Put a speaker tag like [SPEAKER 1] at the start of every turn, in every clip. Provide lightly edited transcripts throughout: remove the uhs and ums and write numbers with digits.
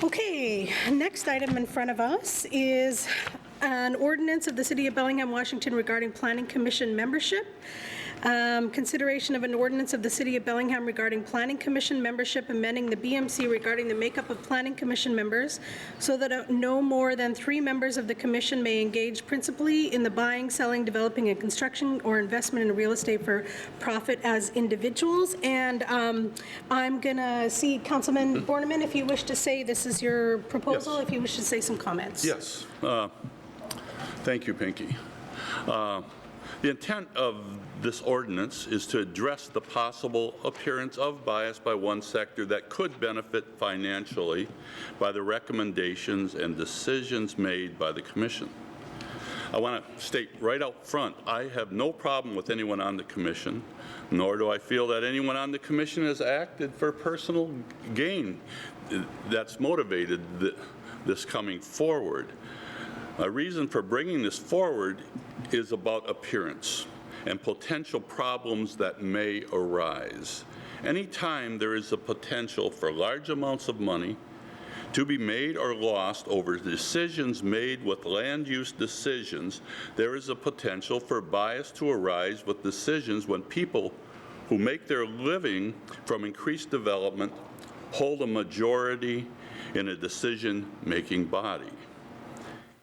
[SPEAKER 1] Okay, next item in front of us is an ordinance of the City of Bellingham, Washington regarding Planning Commission membership. Consideration of an ordinance of the City of Bellingham regarding Planning Commission membership, amending the BMC regarding the makeup of Planning Commission members so that no more than 3 members of the Commission may engage principally in the buying, selling, developing, and construction or investment in real estate for profit as individuals. And I'm going to see Councilman Borneman, if you wish to say this is your proposal,
[SPEAKER 2] Yes.
[SPEAKER 1] if you wish to say some comments.
[SPEAKER 2] Yes. Thank you, Pinky. The intent of this ordinance is to address the possible appearance of bias by one sector that could benefit financially by the recommendations and decisions made by the Commission. I want to state right out front, I have no problem with anyone on the Commission, nor do I feel that anyone on the Commission has acted for personal gain that's motivated this coming forward. A reason for bringing this forward is about appearance and potential problems that may arise. Anytime there is a potential for large amounts of money to be made or lost over decisions made with land use decisions, there is a potential for bias to arise with decisions when people who make their living from increased development hold a majority in a decision-making body.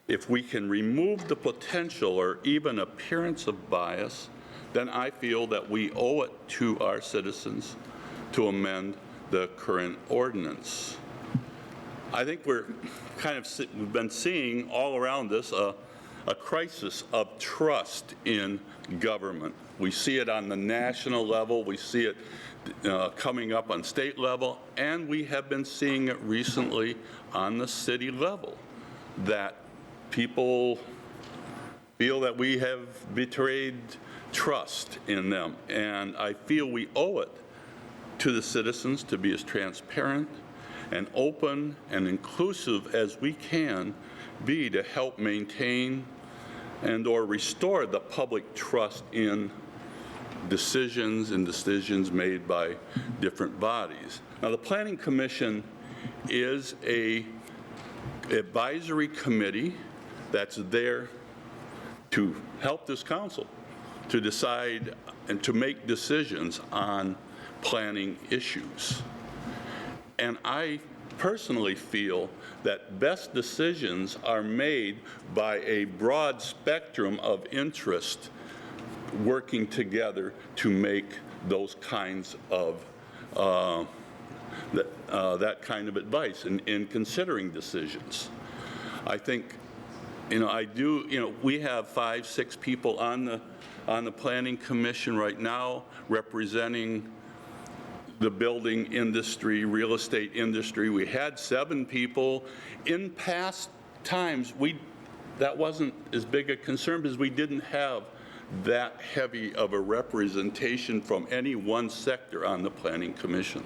[SPEAKER 2] If we can remove the potential or even appearance of bias, then I feel that we owe it to our citizens to amend the current ordinance. I think we've been seeing all around us a crisis of trust in government. We see it on the national level, we see it coming up on state level, and we have been seeing it recently on the city level, that people feel that we have betrayed trust in them. And I feel we owe it to the citizens to be as transparent and open and inclusive as we can be to help maintain and or restore the public trust in decisions made by different bodies. Now, the Planning Commission is an advisory committee that's there to help this council to decide and to make decisions on planning issues. And I personally feel that best decisions are made by a broad spectrum of interest working together to make those kinds of that kind of advice in considering decisions. I think, we have 5, 6 people on the Planning Commission right now representing the building industry, real estate industry. We had 7 people. In past times, that wasn't as big a concern because we didn't have that heavy of a representation from any one sector on the Planning Commission.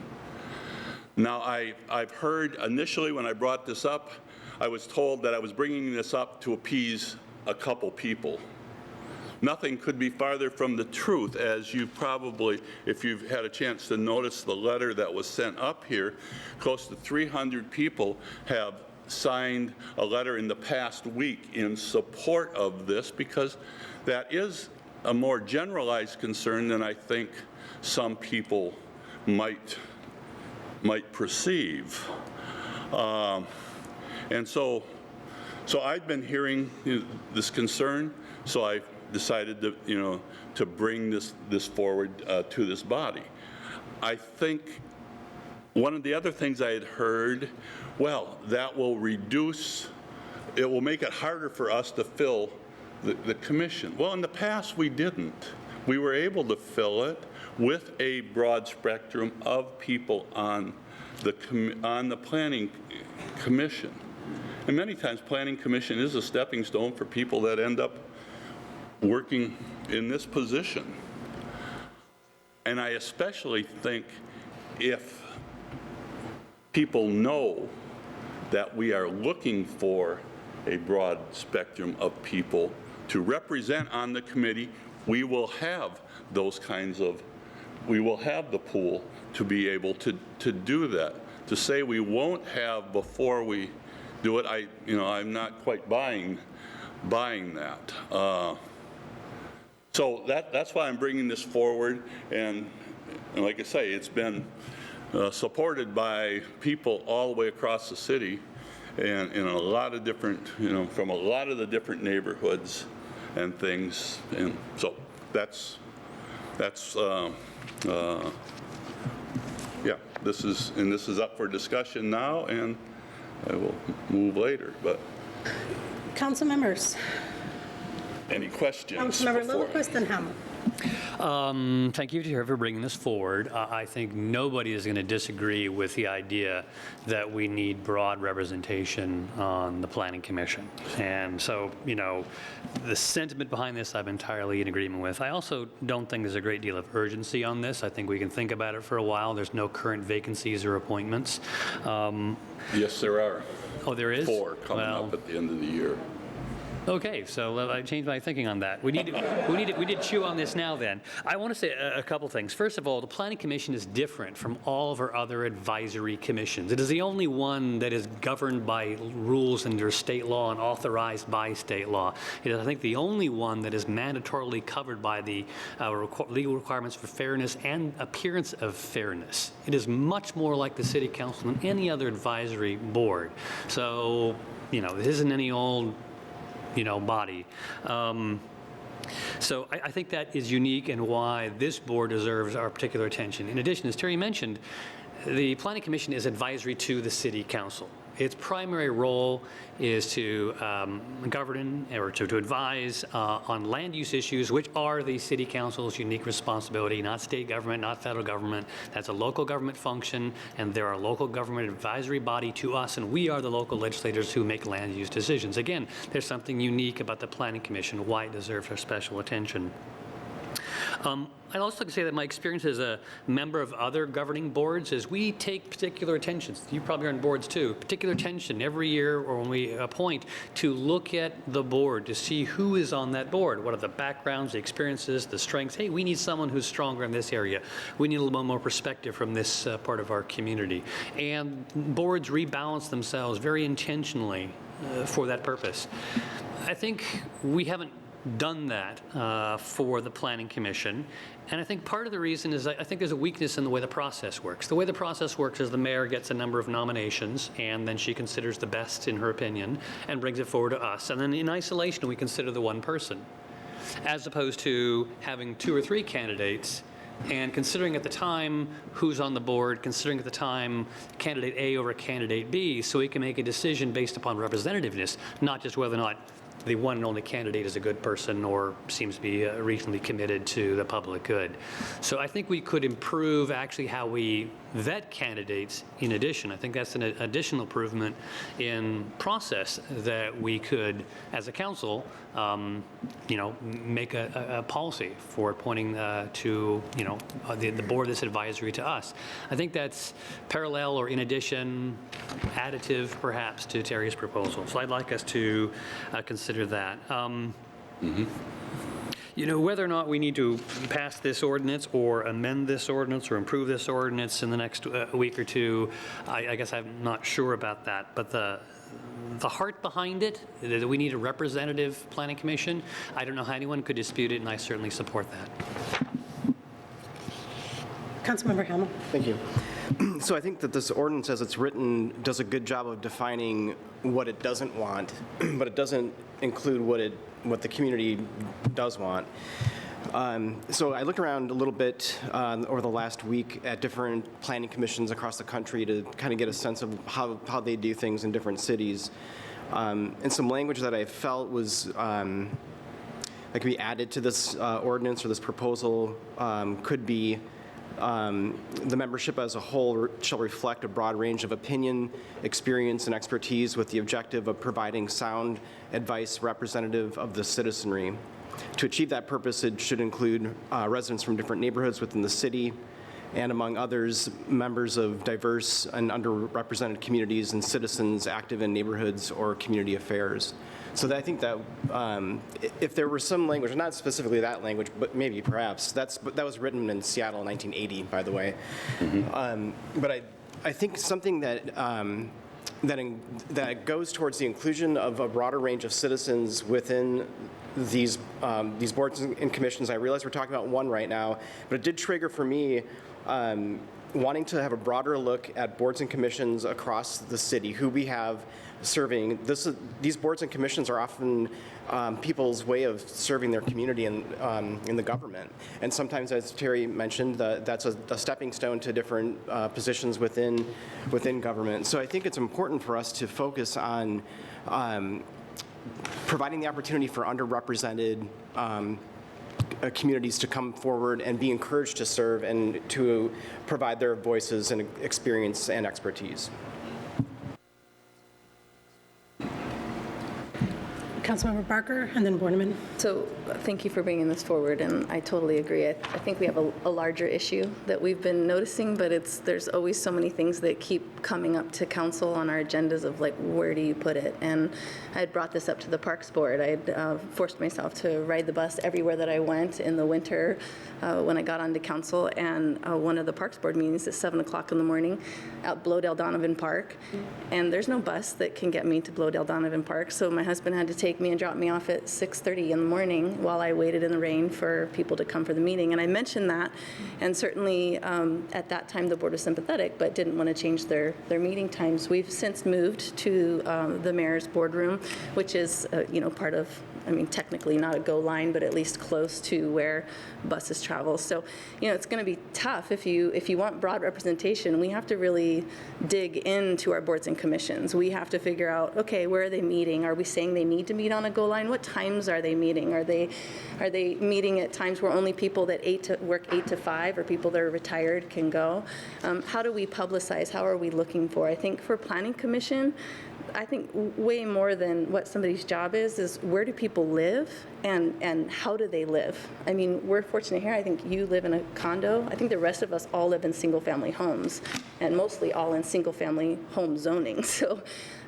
[SPEAKER 2] Now, I've heard initially when I brought this up, I was told that I was bringing this up to appease a couple people. Nothing could be farther from the truth, as you probably, if you've had a chance to notice the letter that was sent up here, close to 300 people have signed a letter in the past week in support of this, because that is a more generalized concern than I think some people might perceive. And so I've been hearing this concern, so I decided to bring this forward to this body. I think one of the other things I had heard, well, that will it will make it harder for us to fill the commission. Well, in the past we didn't. We were able to fill it with a broad spectrum of people on the Planning Commission. And many times Planning Commission is a stepping stone for people that end up working in this position. And I especially think if people know that we are looking for a broad spectrum of people to represent on the committee, we will have we will have the pool to be able to do that. to say we won't have before we do it, I'm not quite buying that. So that's why I'm bringing this forward, and like I say, it's been supported by people all the way across the city, and in a lot of different, from a lot of the different neighborhoods and things, and so that's yeah, this is up for discussion now, and I will move later, but.
[SPEAKER 1] Council members.
[SPEAKER 2] Any questions?
[SPEAKER 1] Councilmember Lillquist and Hamel.
[SPEAKER 3] Thank you for bringing this forward. I think nobody is going to disagree with the idea that we need broad representation on the Planning Commission. And so, the sentiment behind this I'm entirely in agreement with. I also don't think there's a great deal of urgency on this. I think we can think about it for a while. There's no current vacancies or appointments.
[SPEAKER 2] Yes, there are.
[SPEAKER 3] Oh, there is?
[SPEAKER 2] 4 coming up at the end of the year.
[SPEAKER 3] Okay, so I changed my thinking on that. We need to chew on this now then. I want to say a couple things. First of all, the Planning Commission is different from all of our other advisory commissions. It is the only one that is governed by rules under state law and authorized by state law. It is, I think, the only one that is mandatorily covered by the legal requirements for fairness and appearance of fairness. It is much more like the City Council than any other advisory board. So, this isn't any old body. So I think that is unique and why this board deserves our particular attention. In addition, as Terry mentioned, the Planning Commission is advisory to the City Council. Its primary role is to govern or to advise on land use issues, which are the City Council's unique responsibility, not state government, not federal government. That's a local government function, and they're a local government advisory body to us, and we are the local legislators who make land use decisions. Again, there's something unique about the Planning Commission, why it deserves our special attention. I'd also like to say that my experience as a member of other governing boards is we take particular attention. You probably are on boards too. Particular attention every year or when we appoint to look at the board to see who is on that board. What are the backgrounds, the experiences, the strengths? Hey, we need someone who's stronger in this area. We need a little more perspective from this part of our community. And boards rebalance themselves very intentionally for that purpose. I think we haven't done that for the Planning Commission. And I think part of the reason is I think there's a weakness in the way the process works. The way the process works is the mayor gets a number of nominations, and then she considers the best in her opinion and brings it forward to us. And then in isolation, we consider the one person, as opposed to having 2 or 3 candidates and considering at the time who's on the board, considering at the time candidate A over candidate B, so we can make a decision based upon representativeness, not just whether or not the one and only candidate is a good person or seems to be reasonably committed to the public good. So I think we could improve actually how we vet candidates in addition. I think that's an additional improvement in process that we could, as a council, make a policy for appointing to, the board that's advisory to us. I think that's parallel or in addition, additive perhaps to Terry's proposal. So I'd like us to consider that. Whether or not we need to pass this ordinance or amend this ordinance or improve this ordinance in the next week or two, I guess I'm not sure about that. But the heart behind it, that we need a representative planning commission, I don't know how anyone could dispute it, and I certainly support that.
[SPEAKER 1] Councilmember Hamel.
[SPEAKER 4] Thank you. So I think that this ordinance, as it's written, does a good job of defining what it doesn't want, but it doesn't include what the community does want. So I looked around a little bit over the last week at different planning commissions across the country to kind of get a sense of how they do things in different cities. And some language that I felt was that could be added to this ordinance or this proposal could be the membership as a whole shall reflect a broad range of opinion, experience, and expertise with the objective of providing sound advice representative of the citizenry. To achieve that purpose, it should include residents from different neighborhoods within the city, and among others, members of diverse and underrepresented communities and citizens active in neighborhoods or community affairs. So I think that if there were some language, not specifically that language, but maybe perhaps, that was written in Seattle in 1980, by the way. But I think something that that goes towards the inclusion of a broader range of citizens within these boards and commissions. I realize we're talking about one right now, but it did trigger for me wanting to have a broader look at boards and commissions across the city, who we have serving. These boards and commissions are often people's way of serving their community in the government. And sometimes, as Terry mentioned, that's a stepping stone to different positions within government. So I think it's important for us to focus on providing the opportunity for underrepresented communities to come forward and be encouraged to serve and to provide their voices and experience and expertise.
[SPEAKER 1] Councilmember Barker, and then Borneman.
[SPEAKER 5] So thank you for bringing this forward, and I totally agree. I think we have a larger issue that we've been noticing, but there's always so many things that keep coming up to council on our agendas of like, where do you put it? And I had brought this up to the Parks Board. I had forced myself to ride the bus everywhere that I went in the winter when I got onto council, and one of the Parks Board meetings at 7 o'clock in the morning out Blodell Donovan Park, and there's no bus that can get me to Blodell Donovan Park, so my husband had to take me and drop me off at 6:30 in the morning while I waited in the rain for people to come for the meeting. And I mentioned that, and certainly at that time the board was sympathetic, but didn't want to change their meeting times. We've since moved to the mayor's boardroom, which is part of, I mean, technically not a GO line, but at least close to where buses travel. So, it's going to be tough if you want broad representation. We have to really dig into our boards and commissions. We have to figure out, okay, where are they meeting? Are we saying they need to meet on a GO line? What times are they meeting? Are they meeting at times where only people that work 8 to 5 or people that are retired can go? How do we publicize? How are we looking for? I think for Planning Commission, I think way more than what somebody's job is where do people live and how do they live? I mean, we're fortunate here. I think you live in a condo. I think the rest of us all live in single-family homes, and mostly all in single-family home zoning. So,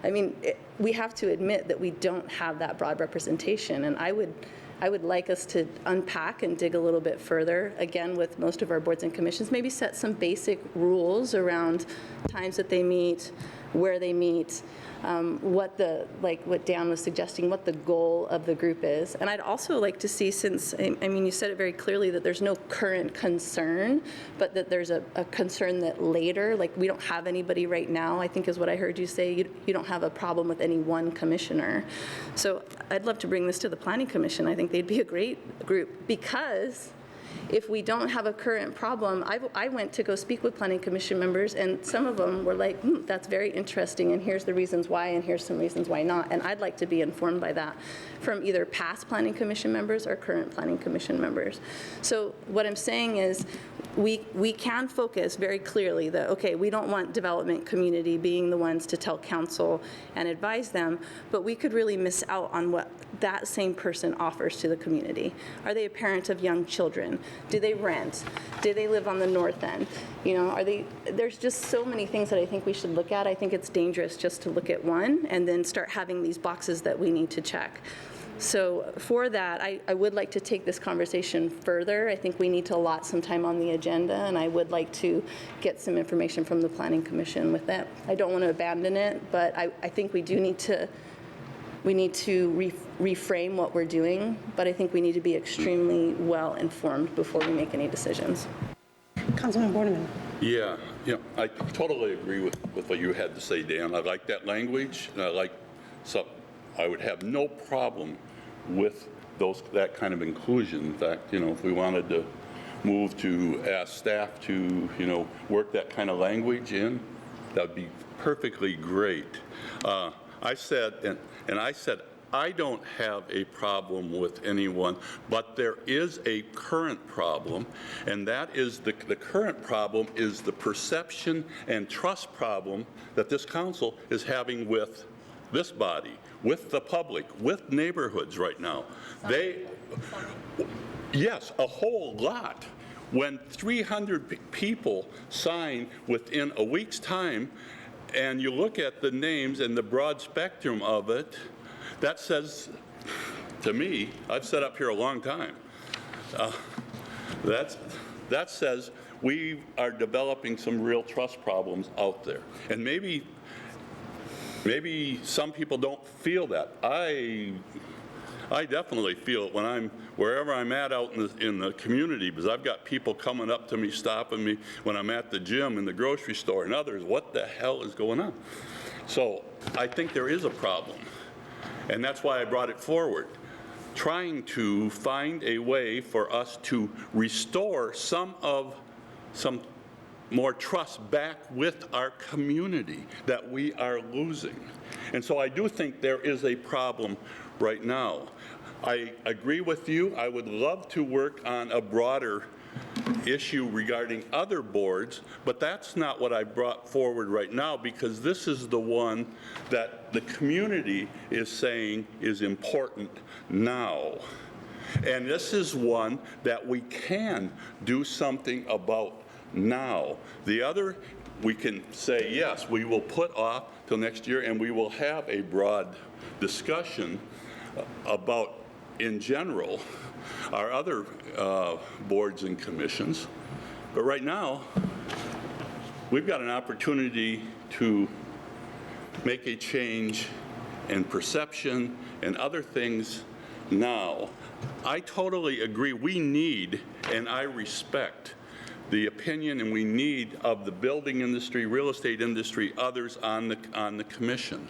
[SPEAKER 5] I mean, we have to admit that we don't have that broad representation, and I would like us to unpack and dig a little bit further, again, with most of our boards and commissions, maybe set some basic rules around times that they meet, where they meet, what Dan was suggesting, what the goal of the group is. And I'd also like to see, since, I mean, you said it very clearly that there's no current concern, but that there's a concern that later, like we don't have anybody right now, I think is what I heard you say, you don't have a problem with any one commissioner. So I'd love to bring this to the Planning Commission. I think they'd be a great group, because if we don't have a current problem, I went to go speak with Planning Commission members, and some of them were like, that's very interesting, and here's the reasons why, and here's some reasons why not. And I'd like to be informed by that from either past Planning Commission members or current Planning Commission members. So what I'm saying is we can focus very clearly that, okay, we don't want development community being the ones to tell council and advise them, but we could really miss out on what that same person offers to the community. Are they a parent of young children? Do they rent? Do they live on the north end? There's just so many things that I think we should look at. I think it's dangerous just to look at one and then start having these boxes that we need to check. So for that, I would like to take this conversation further. I think we need to allot some time on the agenda, and I would like to get some information from the Planning Commission with that. I don't want to abandon it, but I think we need to reframe what we're doing, but I think we need to be extremely well informed before we make any decisions.
[SPEAKER 1] Councilman Borneman.
[SPEAKER 2] Yeah, I totally agree with what you had to say, Dan. I like that language, and I would have no problem with that kind of inclusion. In fact, if we wanted to move to ask staff to, work that kind of language in, that would be perfectly great. I said, I don't have a problem with anyone, but there is a current problem, and that is the current problem is the perception and trust problem that this council is having with this body, with the public, with neighborhoods right now. Yes, a whole lot. When 300 people sign within a week's time, and you look at the names and the broad spectrum of it, that says, to me, I've sat up here a long time, that says we are developing some real trust problems out there. And maybe some people don't feel that. I definitely feel it when wherever I'm at out in the community, because I've got people coming up to me, stopping me when I'm at the gym, in the grocery store, and others, what the hell is going on? So I think there is a problem, and that's why I brought it forward, trying to find a way for us to restore some more trust back with our community that we are losing. And so I do think there is a problem right now. I agree with you. I would love to work on a broader issue regarding other boards, but that's not what I brought forward right now, because this is the one that the community is saying is important now. And this is one that we can do something about now. The other, we can say, yes, we will put off till next year, and we will have a broad discussion about, in general, our other boards and commissions. But right now, we've got an opportunity to make a change in perception and other things now. I totally agree. We need, and I respect, the opinion and we need of the building industry, real estate industry, others on the commission.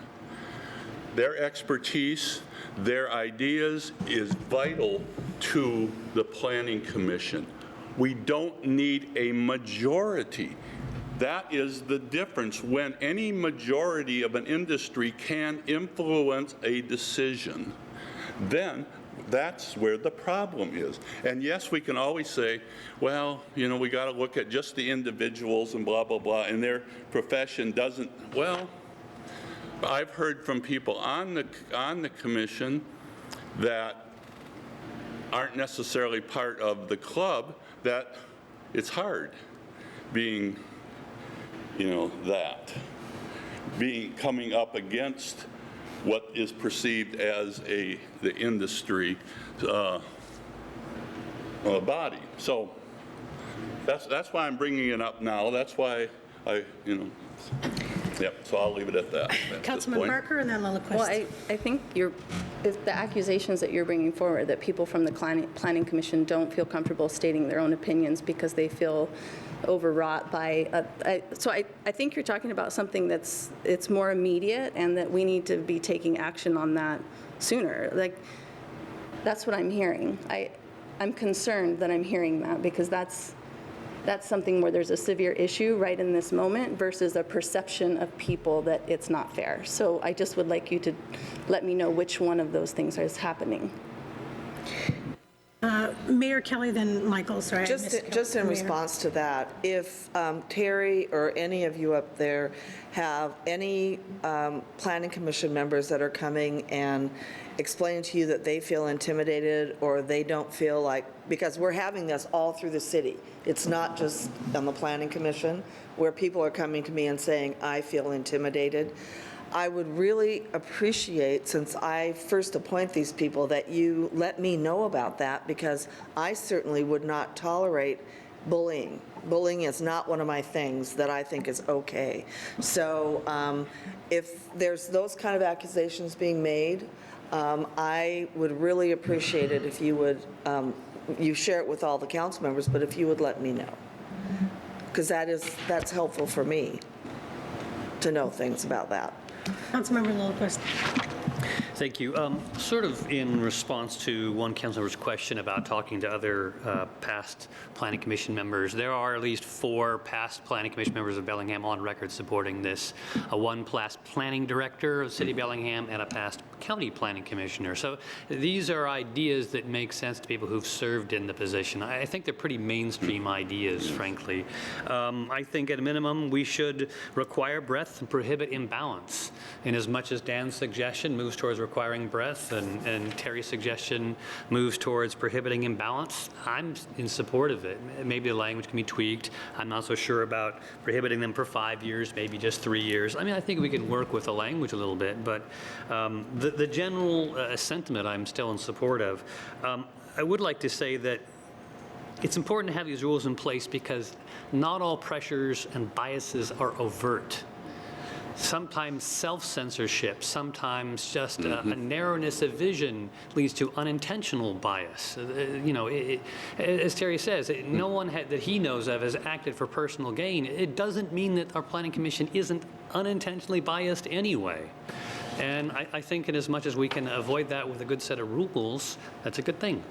[SPEAKER 2] Their expertise, their ideas is vital to the Planning Commission. We don't need a majority. That is the difference. When any majority of an industry can influence a decision, then that's where the problem is. And yes, we can always say, well, you know, we got to look at just the individuals and blah, blah, blah, and their profession doesn't, well, I've heard from people on the commission that aren't necessarily part of the club that it's hard being, you know, coming up against what is perceived as the industry body. So that's why I'm bringing it up now. That's why yep, so I'll leave it at that.
[SPEAKER 1] Councilman Barker and then Lillquist.
[SPEAKER 5] Well, I think if the accusations that you're bringing forward, that people from the Planning Commission don't feel comfortable stating their own opinions because they feel overwrought by, so I think you're talking about something it's more immediate, and that we need to be taking action on that sooner. Like, that's what I'm hearing. I'm concerned that I'm hearing that, because that's something where there's a severe issue right in this moment versus a perception of people that it's not fair. So I just would like you to let me know which one of those things is happening.
[SPEAKER 1] Mayor Kelly, then Michael, sorry.
[SPEAKER 6] Just in response to that, if Terry or any of you up there have any Planning Commission members that are coming and explaining to you that they feel intimidated, or they don't feel like, because we're having this all through the city. It's not just on the Planning Commission, where people are coming to me and saying, I feel intimidated. I would really appreciate, since I first appoint these people, that you let me know about that, because I certainly would not tolerate bullying. Bullying is not one of my things that I think is okay. So if there's those kind of accusations being made, I would really appreciate it if you would, you share it with all the council members, but if you would let me know. Because that's helpful for me to know things about that.
[SPEAKER 1] Councilmember Lillquist.
[SPEAKER 3] Thank you. Sort of in response to one council member's question about talking to other past Planning Commission members, there are at least 4 past Planning Commission members of Bellingham on record supporting this. One past planning director of the City of Bellingham and a past county planning commissioner. So these are ideas that make sense to people who've served in the position. I think they're pretty mainstream ideas, frankly. I think at a minimum we should require breadth and prohibit imbalance. In as much as Dan's suggestion moves towards requiring breadth and Terry's suggestion moves towards prohibiting imbalance, I'm in support of it. Maybe the language can be tweaked. I'm not so sure about prohibiting them for 5 years, maybe just 3 years. I mean, I think we can work with the language a little bit, but the general sentiment I'm still in support of. I would like to say that it's important to have these rules in place because not all pressures and biases are overt. Sometimes self-censorship, sometimes just a narrowness of vision leads to unintentional bias. As Terry says, no one that he knows of has acted for personal gain. It doesn't mean that our planning commission isn't unintentionally biased anyway. And I think in as much as we can avoid that with a good set of rules, that's a good thing.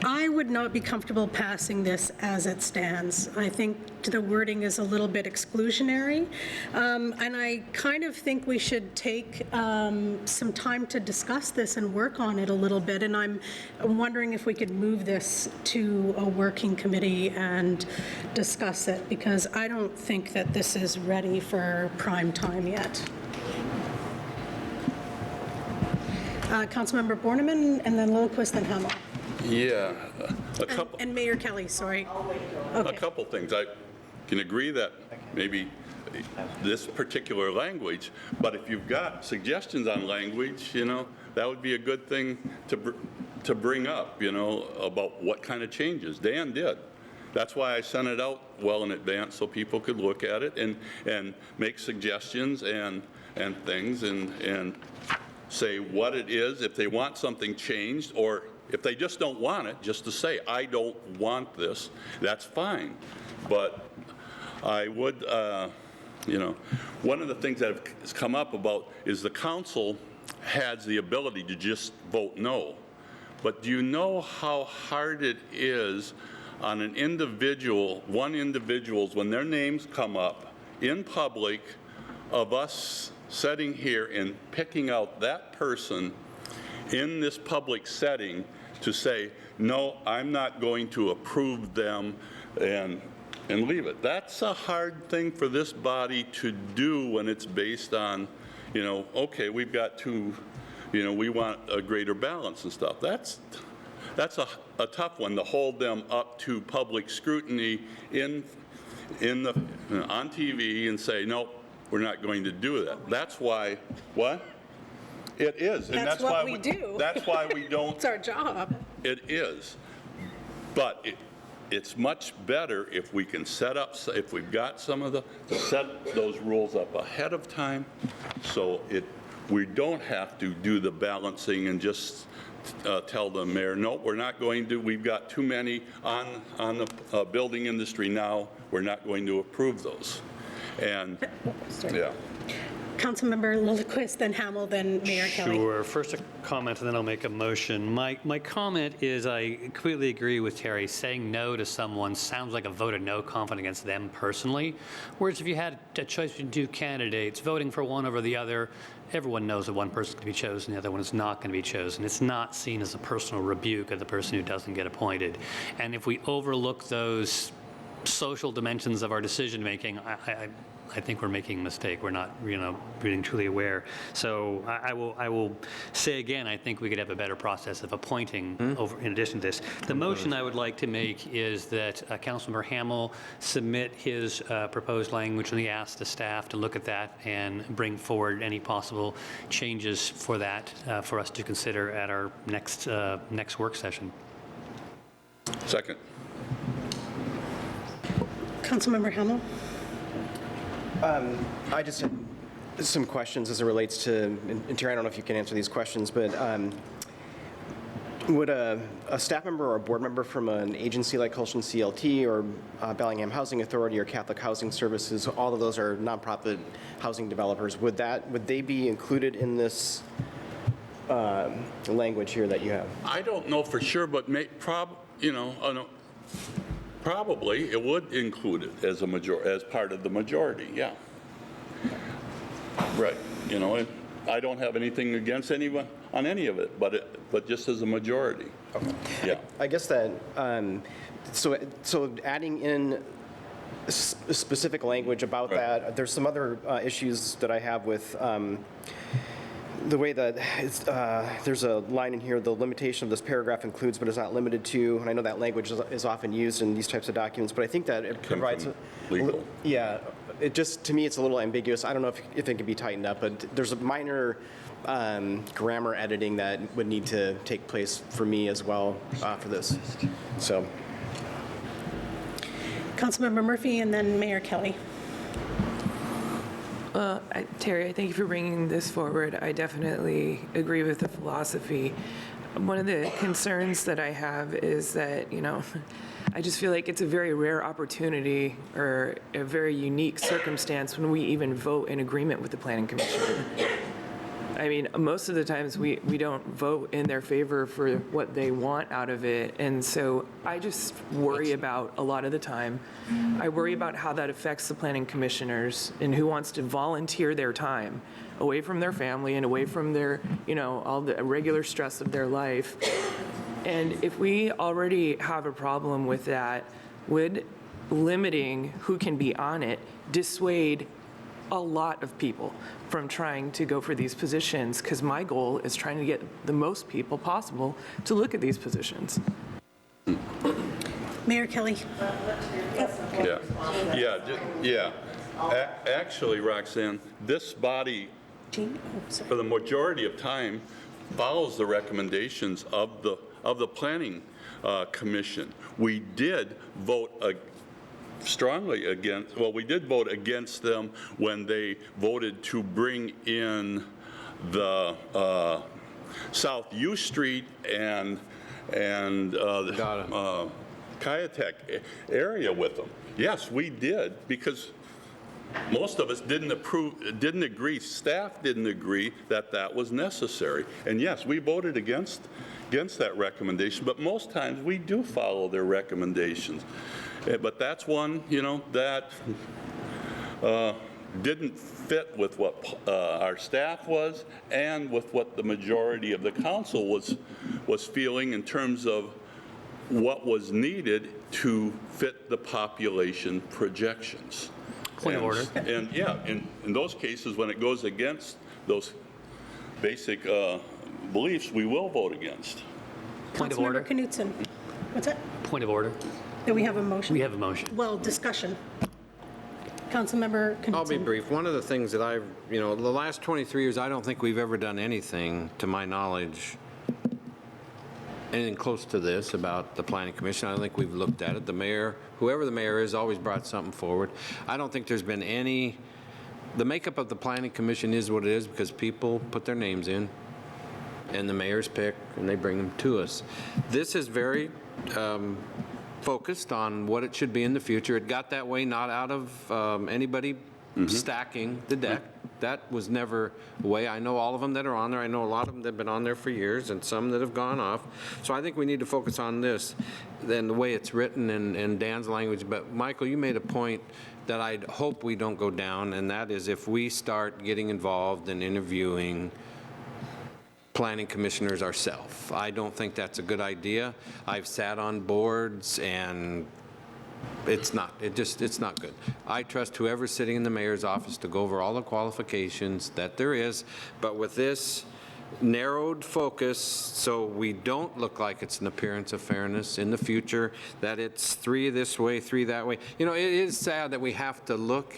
[SPEAKER 1] I would not be comfortable passing this as it stands. I think the wording is a little bit exclusionary, and I kind of think we should take some time to discuss this and work on it a little bit, and I'm wondering if we could move this to a working committee and discuss it, because I don't think that this is ready for prime time yet. Councilmember Borneman, and then Lillquist, and Hamel.
[SPEAKER 2] Yeah, a couple.
[SPEAKER 1] And Mayor Kelly, sorry.
[SPEAKER 2] A
[SPEAKER 1] Okay.
[SPEAKER 2] couple things. I can agree that maybe this particular language, but if you've got suggestions on language, that would be a good thing to bring up, about what kind of changes. Dan did. That's why I sent it out well in advance so people could look at it and make suggestions and things and say what it is, if they want something changed, or if they just don't want it, just to say, I don't want this, that's fine. But I would, one of the things that has come up about is the council has the ability to just vote no. But do you know how hard it is on an individual, when their names come up in public, of us sitting here and picking out that person in this public setting to say, no, I'm not going to approve them and leave it. That's a hard thing for this body to do when it's based on, okay, we've got two, we want a greater balance and stuff. That's a tough one to hold them up to public scrutiny on TV and say, no, we're not going to do that. That's why, what? It is. And
[SPEAKER 1] That's what we do.
[SPEAKER 2] That's why we don't.
[SPEAKER 1] It's our job.
[SPEAKER 2] It is. But it's much better if we can if we've got to set those rules up ahead of time, so we don't have to do the balancing and just tell the mayor, no, we're not going to, we've got too many on the building industry now, we're not going to approve those. And, yeah.
[SPEAKER 1] Councilmember Lillquist, then Hamel, then Mayor Kelly.
[SPEAKER 3] Sure. First a comment, and then I'll make a motion. My comment is I completely agree with Terry. Saying no to someone sounds like a vote of no confidence against them personally. Whereas if you had a choice between two candidates, voting for one over the other, everyone knows that one person is going to be chosen, the other one is not going to be chosen. It's not seen as a personal rebuke of the person who doesn't get appointed. And if we overlook those social dimensions of our decision making, I think we're making a mistake. We're not, being truly aware. So I will say again, I think we could have a better process of appointing over, in addition to this. The motion I would like to make is that Councilmember Hamel submit his proposed language, and he ask the staff to look at that and bring forward any possible changes for that for us to consider at our next work session.
[SPEAKER 2] Second.
[SPEAKER 1] Councilmember Hamel.
[SPEAKER 4] I just had some questions as it relates to, and Terry, I don't know if you can answer these questions, but would a staff member or a board member from an agency like Holston CLT or Bellingham Housing Authority or Catholic Housing Services, all of those are nonprofit housing developers, would they be included in this language here that you have?
[SPEAKER 2] I don't know for sure, but probably it would include it as as part of the majority, yeah. Right, and I don't have anything against anyone on any of it, but just as a majority. Okay. Yeah.
[SPEAKER 4] I guess that, so adding in specific language about that, there's some other issues that I have with the way that there's a line in here, the limitation of this paragraph includes but is not limited to, and I know that language is often used in these types of documents, but I think that it provides
[SPEAKER 2] legal.
[SPEAKER 4] Yeah, it just, to me, it's a little ambiguous. I don't know if it can be tightened up, but there's a minor grammar editing that would need to take place for me as well for this. So.
[SPEAKER 1] Councilmember Murphy and then Mayor Kelly.
[SPEAKER 7] Terry, I thank you for bringing this forward. I definitely agree with the philosophy. One of the concerns that I have is that, I just feel like it's a very rare opportunity or a very unique circumstance when we even vote in agreement with the Planning Commission. I mean, most of the times we don't vote in their favor for what they want out of it. And so I just worry about a lot of the time. I worry about how that affects the planning commissioners and who wants to volunteer their time away from their family and away from their, all the regular stress of their life. And if we already have a problem with that, would limiting who can be on it dissuade a lot of people from trying to go for these positions? Because my goal is trying to get the most people possible to look at these positions.
[SPEAKER 1] Mayor Kelly.
[SPEAKER 2] Actually, Roxanne, this body, for the majority of time, follows the recommendations of the Planning Commission. We did vote strongly against, we did vote against them when they voted to bring in the South U Street and Kayatek area with them. Yes, we did, because most of us didn't agree, staff didn't agree that that was necessary. And yes, we voted against that recommendation, but most times we do follow their recommendations. But that's one, that didn't fit with what our staff was and with what the majority of the council was feeling in terms of what was needed to fit the population projections.
[SPEAKER 3] Point of order.
[SPEAKER 2] And yeah, in those cases, when it goes against those basic beliefs, we will vote against.
[SPEAKER 3] Point of order.
[SPEAKER 1] Councilmember Knutson. What's that?
[SPEAKER 3] Point of order.
[SPEAKER 1] Do we have a motion?
[SPEAKER 3] We have a motion.
[SPEAKER 1] Well, discussion. Councilmember Knutson.
[SPEAKER 8] I'll be brief. One of the things that I've, the last 23 years, I don't think we've ever done anything, to my knowledge, anything close to this about the Planning Commission. I don't think we've looked at it. The mayor, whoever the mayor is, always brought something forward. I don't think there's been any, the makeup of the Planning Commission is what it is because people put their names in and the mayors pick and they bring them to us. This is very focused on what it should be in the future. It got that way not out of anybody stacking the deck. That was never a way. I know all of them that are on there. I know a lot of them that have been on there for years and some that have gone off. So I think we need to focus on this than the way it's written in Dan's language. But Michael, you made a point that I'd hope we don't go down, and that is if we start getting involved in interviewing planning commissioners ourselves. I don't think that's a good idea. I've sat on boards and it's not good. I trust whoever's sitting in the mayor's office to go over all the qualifications that there is, but with this narrowed focus, so we don't look like it's an appearance of fairness in the future, that it's 3 this way, 3 that way. It is sad that we have to look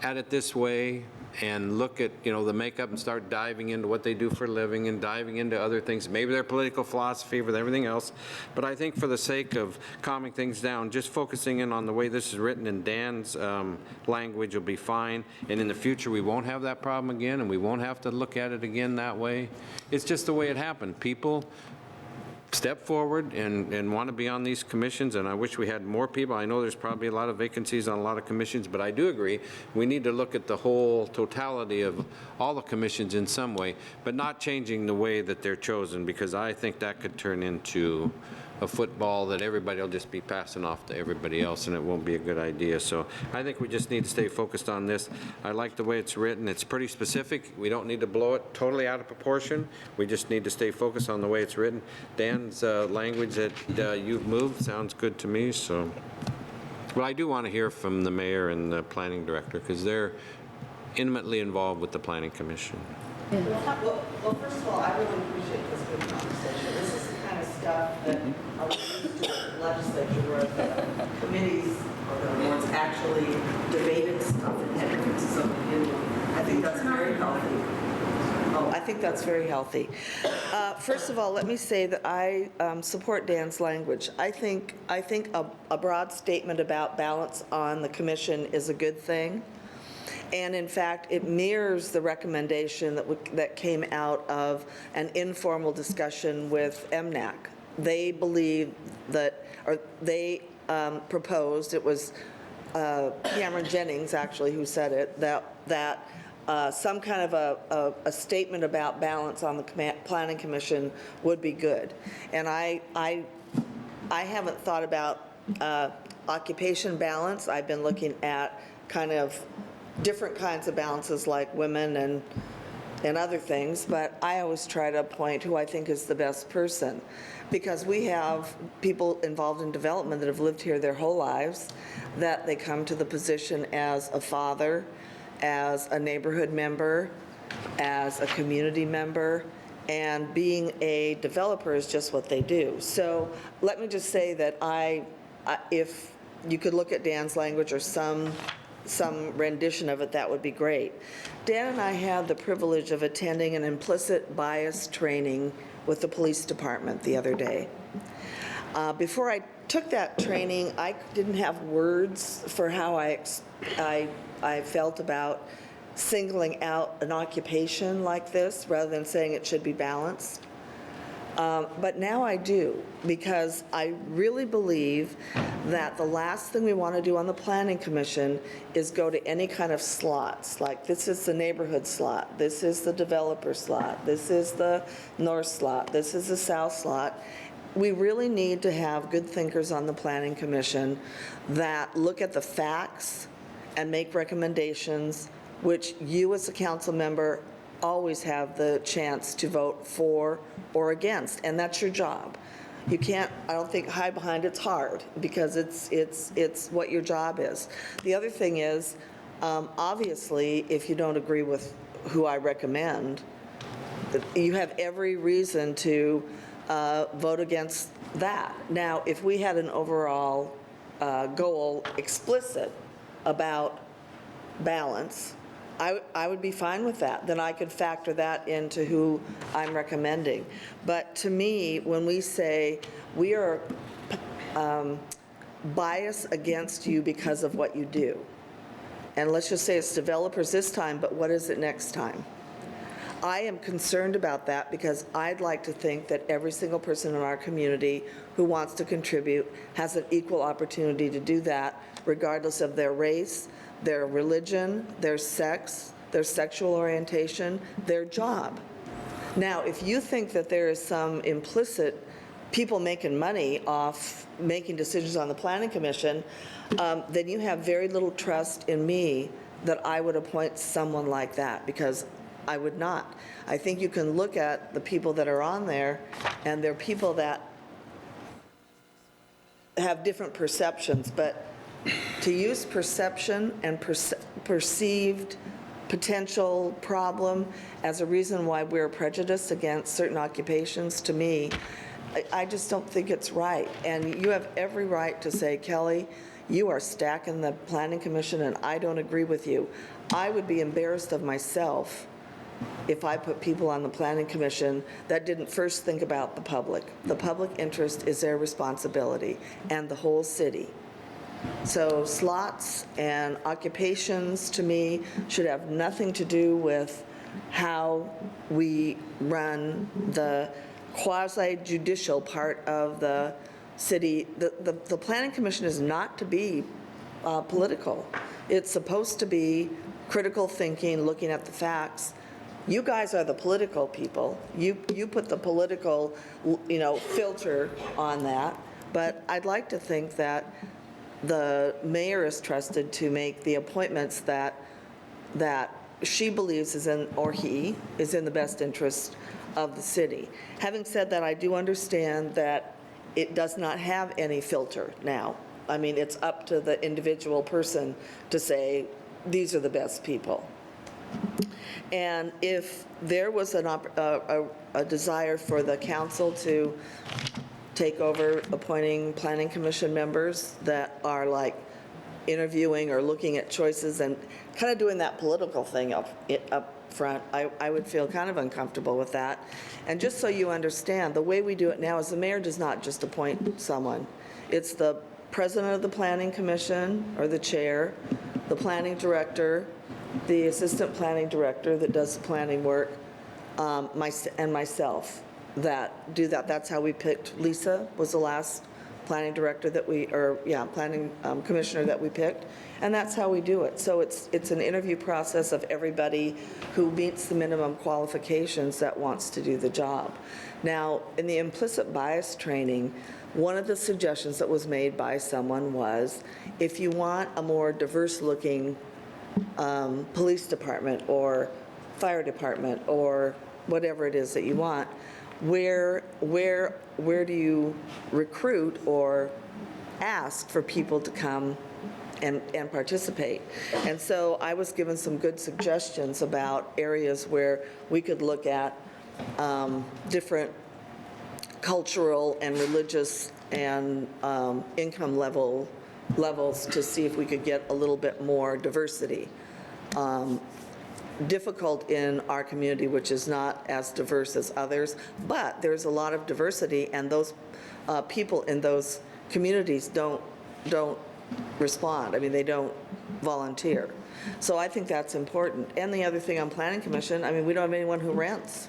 [SPEAKER 8] at it this way and look at, the makeup and start diving into what they do for a living and diving into other things, maybe their political philosophy with everything else. But I think for the sake of calming things down, just focusing in on the way this is written in Dan's language will be fine. And in the future, we won't have that problem again and we won't have to look at it again that way. It's just the way it happened. People step forward and want to be on these commissions, and I wish we had more people. I know there's probably a lot of vacancies on a lot of commissions, but I do agree we need to look at the whole totality of all the commissions in some way, but not changing the way that they're chosen, because I think that could turn into a football that everybody will just be passing off to everybody else, and it won't be a good idea. So I think we just need to stay focused on this. I like the way it's written. It's pretty specific. We don't need to blow it totally out of proportion. We just need to stay focused on the way it's written. Dan's language that you've moved sounds good to me. So, but I do want to hear from the mayor and the planning director because they're intimately involved with the planning commission.
[SPEAKER 6] Well, first of all, I really appreciate this good conversation. This is the kind of stuff that are used to the legislature where the committees or the boards actually debated stuff and had differences of opinion. I think that's very healthy. I think that's very healthy. First of all, let me say that I support Dan's language. I think a broad statement about balance on the commission is a good thing. And in fact, it mirrors the recommendation that came out of an informal discussion with MNAC. They believe that, or they proposed, it was Cameron Jennings actually who said it, that some kind of a statement about balance on the Planning Commission would be good. And I haven't thought about occupation balance. I've been looking at kind of different kinds of balances like women and other things, but I always try to appoint who I think is the best person, because we have people involved in development that have lived here their whole lives, that they come to the position as a father, as a neighborhood member, as a community member, and being a developer is just what they do. So let me just say that if you could look at Dan's language or some rendition of it, that would be great. Dan and I had the privilege of attending an implicit bias training with the police department the other day. Before I took that training, I didn't have words for how I felt about singling out an occupation like this rather than saying it should be balanced. But now I do, because I really believe that the last thing we want to do on the Planning Commission is go to any kind of slots, like this is the neighborhood slot, this is the developer slot, this is the north slot, this is the south slot. We really need to have good thinkers on the Planning Commission that look at the facts and make recommendations, which you as a council member always have the chance to vote for or against, and that's your job. You can't, I don't think, hide behind it's hard, because it's what your job is. The other thing is, obviously, if you don't agree with who I recommend, you have every reason to vote against that. Now, if we had an overall goal explicit about balance, I would be fine with that. Then I could factor that into who I'm recommending. But to me, when we say we are biased against you because of what you do, and let's just say it's developers this time, but what is it next time? I am concerned about that, because I'd like to think that every single person in our community who wants to contribute has an equal opportunity to do that, regardless of their race, their religion, their sex, their sexual orientation, their job. Now, if you think that there is some implicit people making money off making decisions on the Planning Commission, then you have very little trust in me that I would appoint someone like that, because I would not. I think you can look at the people that are on there, and they're people that have different perceptions, but to use perception and perceived potential problem as a reason why we're prejudiced against certain occupations, to me, I just don't think it's right. And you have every right to say, Kelly, you are stacking the Planning Commission and I don't agree with you. I would be embarrassed of myself if I put people on the Planning Commission that didn't first think about the public. The public interest is their responsibility, and the whole city. So slots and occupations, to me, should have nothing to do with how we run the quasi-judicial part of the city. The Planning Commission is not to be political. It's supposed to be critical thinking, looking at the facts. You guys are the political people. You put the political, filter on that. But I'd like to think that the mayor is trusted to make the appointments that she believes is in, or he is in the best interest of the city. Having said that, I do understand that it does not have any filter now. I mean, it's up to the individual person to say, these are the best people. And if there was a desire for the council to take over appointing Planning Commission members that are like interviewing or looking at choices and kind of doing that political thing up front, I would feel kind of uncomfortable with that. And just so you understand, the way we do it now is the mayor does not just appoint someone. It's the president of the planning commission or the chair, the planning director, the assistant planning director that does the planning work, and myself that do that. That's how we picked. Lisa was the last planning director that planning commissioner that we picked, and that's how we do it. So it's an interview process of everybody who meets the minimum qualifications that wants to do the job. Now, in the implicit bias training, one of the suggestions that was made by someone was, if you want a more diverse-looking police department or fire department or whatever it is that you want, where do you recruit or ask for people to come and participate? And so I was given some good suggestions about areas where we could look at different cultural and religious and income levels to see if we could get a little bit more diversity. Difficult in our community, which is not as diverse as others, but there's a lot of diversity, and those people in those communities don't respond. I mean, they don't volunteer. So I think that's important. And the other thing on Planning Commission, I mean, we don't have anyone who rents.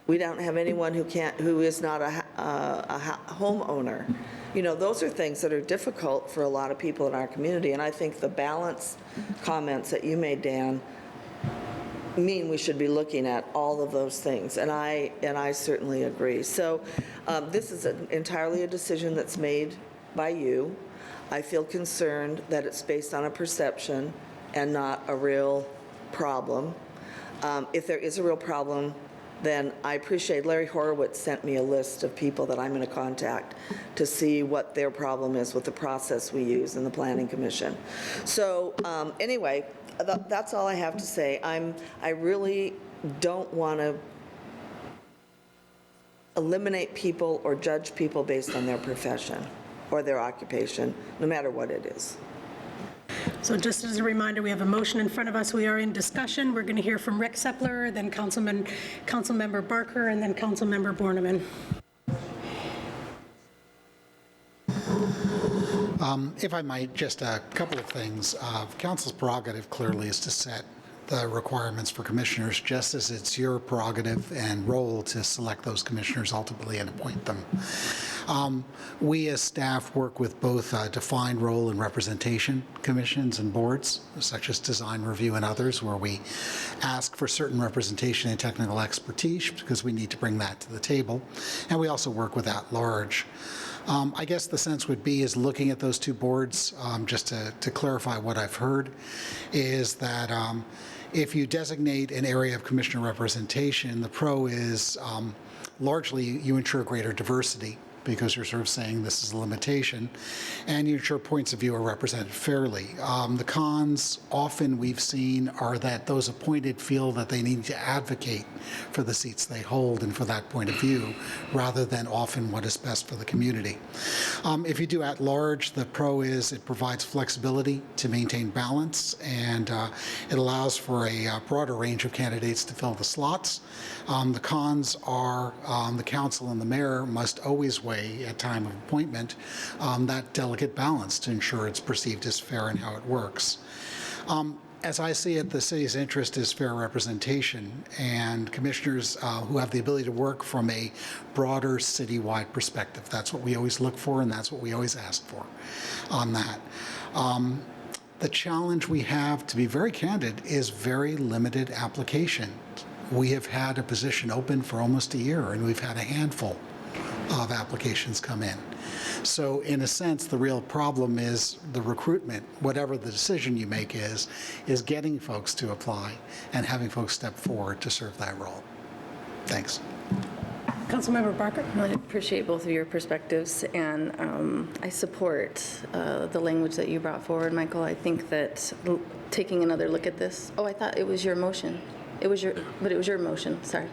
[SPEAKER 6] We don't have anyone who is not a homeowner. You know, those are things that are difficult for a lot of people in our community, and I think the balance comments that you made, Dan, mean we should be looking at all of those things, and I certainly agree. So this is entirely a decision that's made by you. I feel concerned that it's based on a perception and not a real problem. If there is a real problem, then I appreciate Larry Horowitz sent me a list of people that I'm going to contact to see what their problem is with the process we use in the Planning Commission. So anyway, that's all I have to say. I really don't want to eliminate people or judge people based on their profession or their occupation, no matter what it is.
[SPEAKER 1] So just as a reminder, we have a motion in front of us. We are in discussion. We're going to hear from Rick Sepler, then Councilmember Barker, and then Councilmember Borneman.
[SPEAKER 9] If I might, just a couple of things. Council's prerogative clearly is to set the requirements for commissioners, just as it's your prerogative and role to select those commissioners ultimately and appoint them. We as staff work with both defined role and representation commissions and boards, such as design review and others, where we ask for certain representation and technical expertise because we need to bring that to the table. And we also work with at-large. I guess the sense would be is looking at those two boards, just to clarify what I've heard, is that if you designate an area of commissioner representation, the pro is largely you ensure greater diversity because you're sort of saying this is a limitation, and you ensure points of view are represented fairly. The cons often we've seen are that those appointed feel that they need to advocate for the seats they hold and for that point of view, rather than often what is best for the community. If you do at large, the pro is it provides flexibility to maintain balance, and it allows for a broader range of candidates to fill the slots. The cons are the council and the mayor must always weigh at time of appointment that delicate balance to ensure it's perceived as fair in how it works. As I see it, the city's interest is fair representation, and commissioners who have the ability to work from a broader citywide perspective. That's what we always look for, and that's what we always ask for on that. The challenge we have, to be very candid, is very limited application. We have had a position open for almost a year, and we've had a handful of applications come in. So in a sense, the real problem is the recruitment, whatever the decision you make is getting folks to apply and having folks step forward to serve that role. Thanks.
[SPEAKER 1] Councilmember Barker.
[SPEAKER 5] I appreciate both of your perspectives, and I support the language that you brought forward, Michael. I think that taking another look at this, I thought it was your motion. But it was your motion, sorry.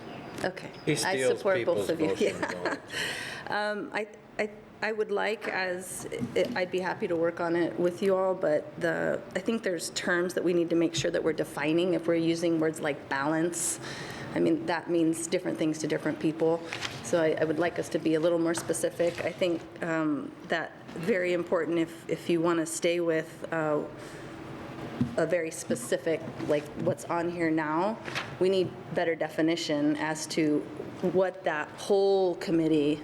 [SPEAKER 5] Okay.
[SPEAKER 8] He steals
[SPEAKER 5] I support both of you.
[SPEAKER 8] people's motions,
[SPEAKER 5] Yeah. I would like, I'd be happy to work on it with you all, but I think there's terms that we need to make sure that we're defining. If we're using words like balance, I mean, that means different things to different people. So I would like us to be a little more specific. I think that very important if you want to stay with a very specific, like what's on here now, we need better definition as to what that whole committee,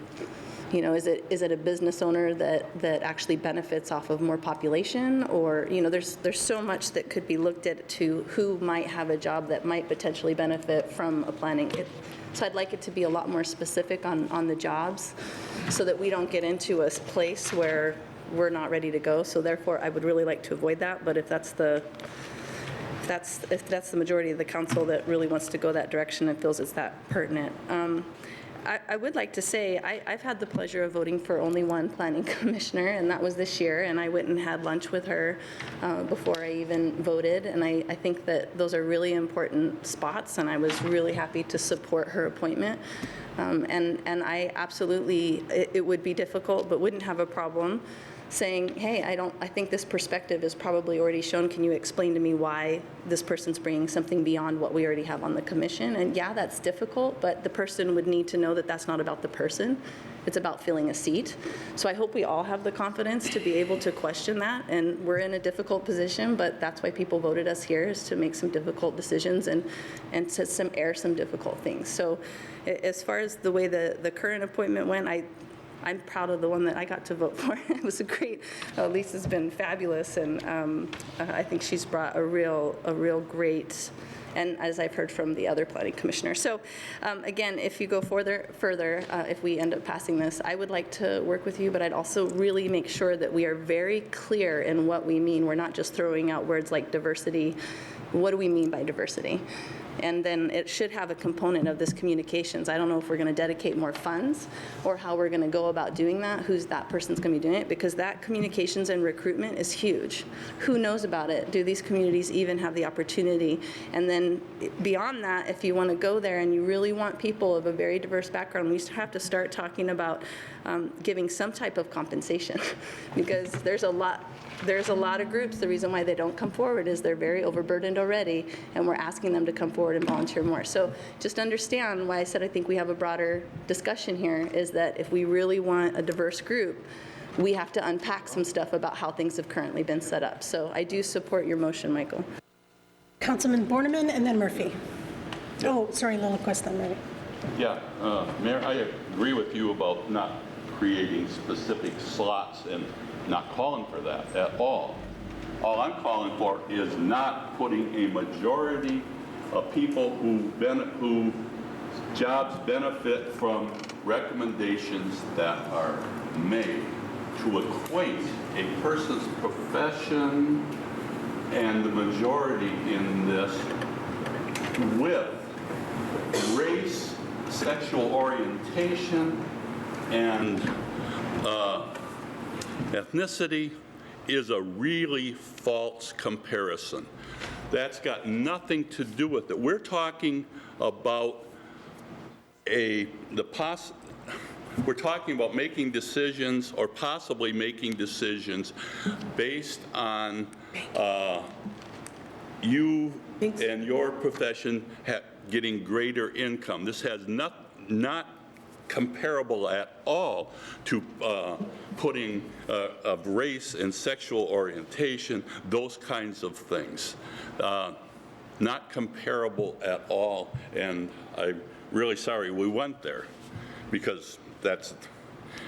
[SPEAKER 5] you know, is it a business owner that actually benefits off of more population? Or, you know, there's so much that could be looked at to who might have a job that might potentially benefit from a planning. So I'd like it to be a lot more specific on the jobs so that we don't get into a place where we're not ready to go. So therefore, I would really like to avoid that. But if that's the majority of the council that really wants to go that direction and feels it's that pertinent. I would like to say I've had the pleasure of voting for only one planning commissioner, and that was this year, and I went and had lunch with her before I even voted, and I think that those are really important spots, and I was really happy to support her appointment. And I absolutely, it would be difficult, but wouldn't have a problem saying, hey, I think this perspective is probably already shown. Can you explain to me why this person's bringing something beyond what we already have on the commission? And yeah, that's difficult, but the person would need to know that that's not about the person. It's about filling a seat. So I hope we all have the confidence to be able to question that. And we're in a difficult position, but that's why people voted us here, is to make some difficult decisions and to air some difficult things. So as far as the way the current appointment went, I'm proud of the one that I got to vote for. It was a great, Lisa's been fabulous, and I think she's brought a real great, and as I've heard from the other planning commissioner. So again, if you go further, if we end up passing this, I would like to work with you, but I'd also really make sure that we are very clear in what we mean. We're not just throwing out words like diversity. What do we mean by diversity? And then it should have a component of this communications. I don't know if we're going to dedicate more funds or how we're going to go about doing that, who's that person's going to be doing it, because that communications and recruitment is huge. Who knows about it? Do these communities even have the opportunity? And then beyond that, if you want to go there and you really want people of a very diverse background, we have to start talking about giving some type of compensation because there's a lot of groups, the reason why they don't come forward is they're very overburdened already, and we're asking them to come forward and volunteer more. So just understand why I said I think we have a broader discussion here, is that if we really want a diverse group, we have to unpack some stuff about how things have currently been set up. So I do support your motion, Michael.
[SPEAKER 1] Councilman Borneman and then Murphy. Oh, sorry, Lilliquist then, maybe.
[SPEAKER 2] Yeah, Mayor, I agree with you about not creating specific slots and not calling for that at all. All I'm calling for is not putting a majority of people who jobs benefit from recommendations that are made to equate a person's profession and the majority in this with race, sexual orientation, and ethnicity is a really false comparison. That's got nothing to do with it. We're talking about we're talking about making decisions or possibly making decisions based on you and your profession getting greater income. This has not comparable at all to putting of race and sexual orientation, those kinds of things. Not comparable at all, and I'm really sorry we went there, because that's,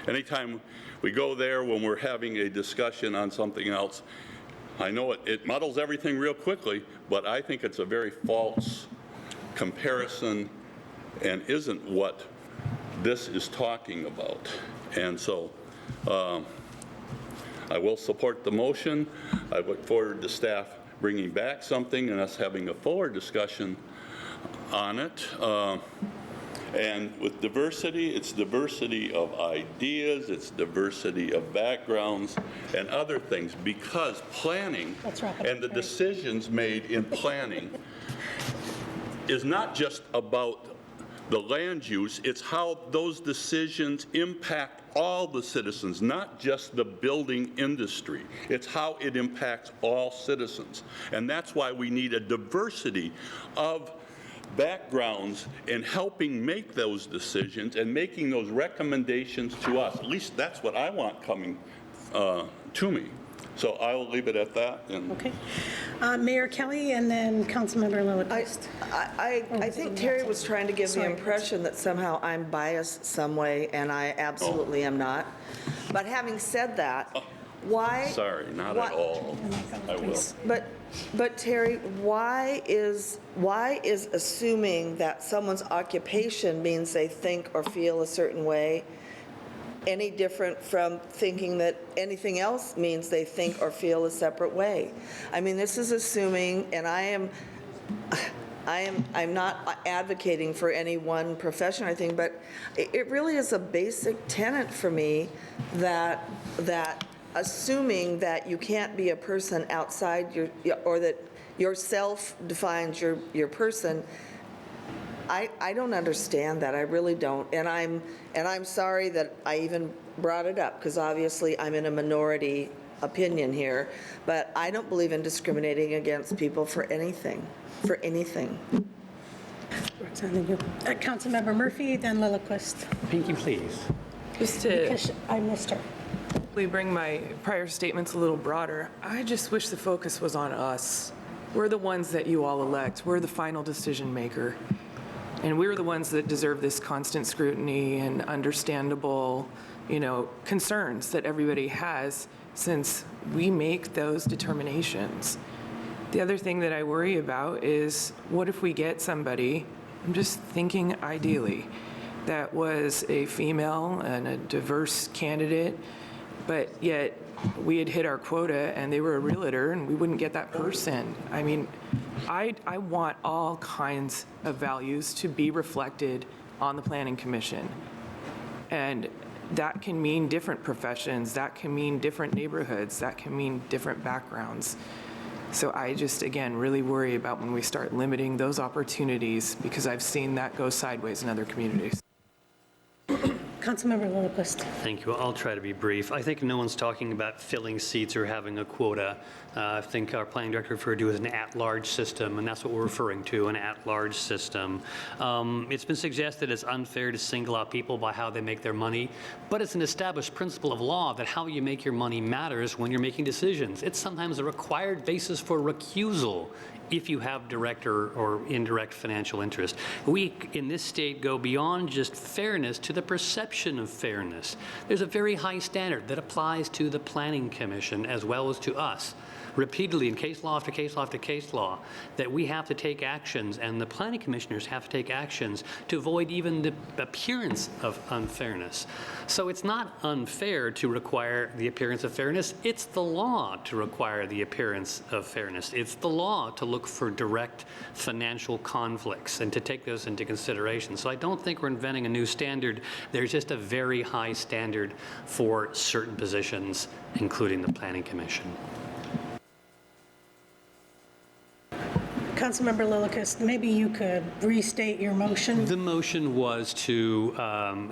[SPEAKER 2] anytime we go there when we're having a discussion on something else, I know it muddles everything real quickly, but I think it's a very false comparison and isn't what this is talking about. And so I will support the motion. I look forward to staff bringing back something and us having a fuller discussion on it. And with diversity, it's diversity of ideas, it's diversity of backgrounds and other things, because planning and the decisions made in planning is not just about the land use, it's how those decisions impact all the citizens, not just the building industry. It's how it impacts all citizens. And that's why we need a diversity of backgrounds in helping make those decisions and making those recommendations to us. At least that's what I want coming to me. So I'll leave it at that. And
[SPEAKER 1] Okay. Mayor Kelly and then Councilmember Lilliput.
[SPEAKER 6] I think Terry was trying to give the impression that somehow I'm biased some way, and I absolutely am not. But having said that, why?
[SPEAKER 2] sorry, not at all. I will.
[SPEAKER 6] But Terry, why is assuming that someone's occupation means they think or feel a certain way any different from thinking that anything else means they think or feel a separate way? I mean, this is assuming, and I'm not advocating for any one profession or anything, but it really is a basic tenet for me that assuming that you can't be a person outside or that yourself defines your person. I don't understand that. I really don't. And I'm sorry that I even brought it up, because obviously I'm in a minority opinion here, but I don't believe in discriminating against people for anything.
[SPEAKER 1] Councilmember Murphy, then Lilliput.
[SPEAKER 3] Pinky, please.
[SPEAKER 7] Just to
[SPEAKER 1] Because I missed her.
[SPEAKER 7] bring my prior statements a little broader, I just wish the focus was on us. We're the ones that you all elect. We're the final decision maker. And we're the ones that deserve this constant scrutiny and understandable, concerns that everybody has, since we make those determinations. The other thing that I worry about is, what if we get somebody, I'm just thinking ideally, that was a female and a diverse candidate, but yet we had hit our quota and they were a realtor and we wouldn't get that person. I mean, I want all kinds of values to be reflected on the Planning Commission. And that can mean different professions, that can mean different neighborhoods, that can mean different backgrounds. So I just, again, really worry about when we start limiting those opportunities, because I've seen that go sideways in other communities.
[SPEAKER 1] Councilmember Lilliput.
[SPEAKER 3] Thank you. I'll try to be brief. I think no one's talking about filling seats or having a quota. I think our planning director referred to it as an at-large system, and that's what we're referring to, an at-large system. It's been suggested it's unfair to single out people by how they make their money, but it's an established principle of law that how you make your money matters when you're making decisions. It's sometimes a required basis for recusal if you have direct or indirect financial interest. We, in this state, go beyond just fairness to the perception of fairness. There's a very high standard that applies to the Planning Commission as well as to us, repeatedly in case law after case law after case law, that we have to take actions, and the planning commissioners have to take actions to avoid even the appearance of unfairness. So it's not unfair to require the appearance of fairness. It's the law to require the appearance of fairness. It's the law to look for direct financial conflicts and to take those into consideration. So I don't think we're inventing a new standard. There's just a very high standard for certain positions, including the Planning Commission.
[SPEAKER 1] Councilmember Lilliput, maybe you could restate your motion.
[SPEAKER 3] The motion was to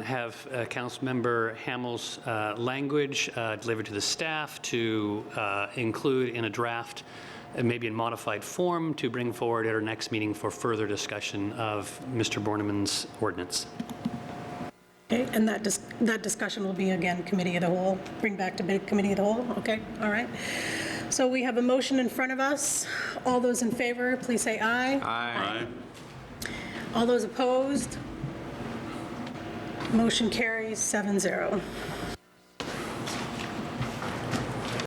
[SPEAKER 3] have Councilmember Hamill's language delivered to the staff to include in a draft, maybe in modified form, to bring forward at our next meeting for further discussion of Mr. Borneman's ordinance.
[SPEAKER 1] Okay, and that discussion will be, again, committee of the whole, bring back to committee of the whole, okay, all right. So we have a motion in front of us. All those in favor, please say aye.
[SPEAKER 8] Aye.
[SPEAKER 1] All those opposed? Motion carries 7-0.